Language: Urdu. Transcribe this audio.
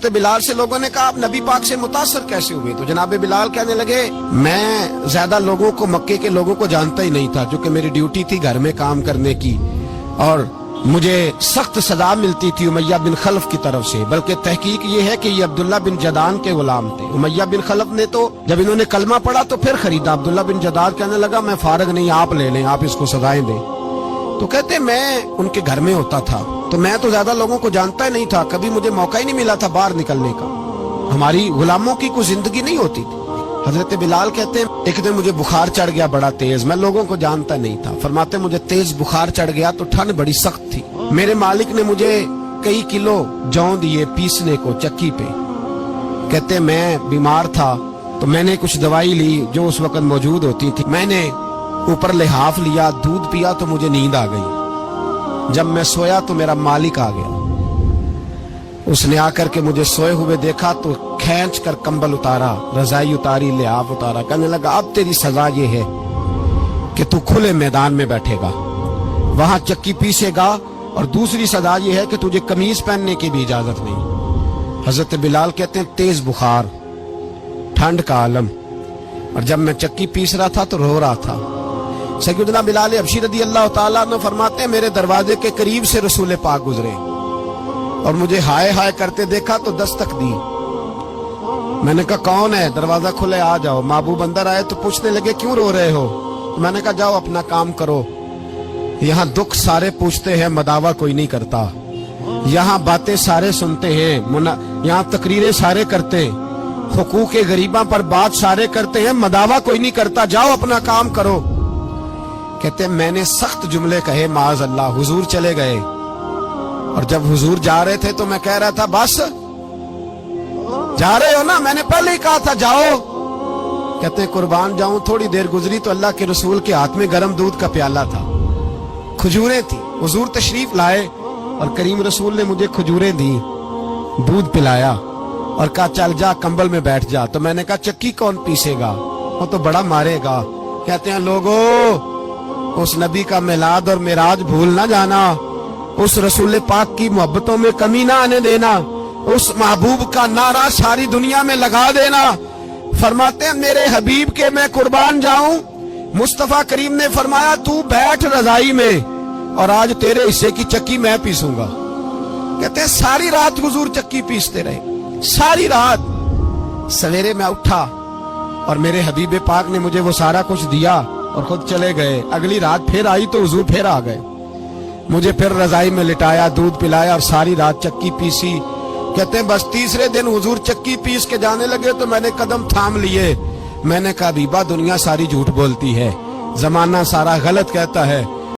تو بلال سے لوگوں نے کہا آپ نبی پاک سے متاثر کیسے ہوئے؟ تو جناب بلال کہنے لگے میں زیادہ لوگوں کو، مکے کے لوگوں کو جانتا ہی نہیں تھا، چونکہ میری ڈیوٹی تھی گھر میں کام کرنے کی اور مجھے سخت سزا ملتی تھی امیہ بن خلف کی طرف سے، بلکہ تحقیق یہ ہے کہ یہ عبداللہ بن جدان کے غلام تھے۔ امیہ بن خلف نے تو جب انہوں نے کلمہ پڑھا تو پھر خریدا۔ عبداللہ بن جدان کہنے لگا میں فارغ نہیں، آپ لے لیں، آپ اس کو سزائیں دیں۔ تو کہتے میں ان کے گھر میں ہوتا تھا تو میں تو زیادہ لوگوں کو جانتا ہی نہیں تھا، کبھی مجھے موقع ہی نہیں ملا تھا باہر نکلنے کا، ہماری غلاموں کی کوئی زندگی نہیں ہوتی تھی۔ حضرت بلال کہتے ہیں ایک دن مجھے بخار چڑھ گیا بڑا تیز، میں لوگوں کو جانتا نہیں تھا۔ فرماتے مجھے تیز بخار چڑھ گیا تو ٹھنڈ بڑی سخت تھی، میرے مالک نے مجھے کئی کلو جوں دیے پیسنے کو چکی پہ۔ کہتے میں بیمار تھا تو میں نے کچھ دوائی لی جو اس وقت موجود ہوتی تھی، میں نے اوپر لحاف لیا، دودھ پیا تو مجھے نیند آ گئی۔ جب میں سویا تو میرا مالک آ گیا، اس نے آ کر کے مجھے سوئے ہوئے دیکھا تو کھینچ کر کمبل اتارا، رضائی اتاری، لحاف اتارا، کہنے لگا اب تیری سزا یہ ہے کہ تو کھلے میدان میں بیٹھے گا، وہاں چکی پیسے گا، اور دوسری سزا یہ ہے کہ تجھے قمیض پہننے کی بھی اجازت نہیں۔ حضرت بلال کہتے ہیں تیز بخار، ٹھنڈ کا عالم، اور جب میں چکی پیس رہا تھا تو رو رہا تھا۔ سیدنا بلال حبشی رضی اللہ تعالیٰ عنہ فرماتے ہیں میرے دروازے کے قریب سے رسول پاک گزرے اور مجھے ہائے ہائے کرتے دیکھا تو دستک دی۔ میں نے کہا کون ہے؟ دروازہ کھلے، آ جاؤ۔ محبوب اندر آئے تو پوچھنے لگے کیوں رو رہے ہو؟ میں نے کہا جاؤ اپنا کام کرو، یہاں دکھ سارے پوچھتے ہیں، مداوع کوئی نہیں کرتا، یہاں باتیں سارے سنتے ہیں، یہاں تقریریں سارے کرتے ہیں، حقوق غریباں پر بات سارے کرتے ہیں، مداوع کوئی نہیں کرتا، جاؤ اپنا کام کرو۔ کہتے ہیں میں نے سخت جملے کہے، معاذ اللہ، حضور چلے گئے، اور جب حضور جا رہے تھے تو میں کہہ رہا تھا بس جا رہے ہو نا، میں نے پہلے ہی کہا تھا جاؤ۔ کہتے ہیں قربان جاؤں، تھوڑی دیر گزری تو اللہ کے رسول کے ہاتھ میں گرم دودھ کا پیالہ تھا، کھجوریں تھی، حضور تشریف لائے اور کریم رسول نے مجھے کھجوریں دی، دودھ پلایا اور کہا چل جا کمبل میں بیٹھ جا۔ تو میں نے کہا چکی کون پیسے گا؟ وہ تو بڑا مارے گا۔ کہتے ہیں لوگو اس نبی کا میلاد اور معراج بھول نہ جانا، اس رسول پاک کی محبتوں میں کمی نہ آنے دینا، اس محبوب کا نعرہ ساری دنیا میں لگا دینا۔ فرماتے ہیں میرے حبیب کے میں قربان جاؤں، مصطفیٰ کریم نے فرمایا تو بیٹھ رضائی میں اور آج تیرے حصے کی چکی میں پیسوں گا۔ کہتے ہیں ساری رات حضور چکی پیستے رہے، ساری رات۔ سویرے میں اٹھا اور میرے حبیب پاک نے مجھے وہ سارا کچھ دیا اور خود چلے گئے۔ اگلی رات پھر آئی تو حضور پھر آ گئے، مجھے پھر رضائی میں لٹایا، دودھ پلایا اور ساری رات چکی پیسی۔ کہتے ہیں بس تیسرے دن حضور چکی پیس کے جانے لگے تو میں نے قدم تھام لیے، میں نے کہا حبیبہ دنیا ساری جھوٹ بولتی ہے، زمانہ سارا غلط کہتا ہے،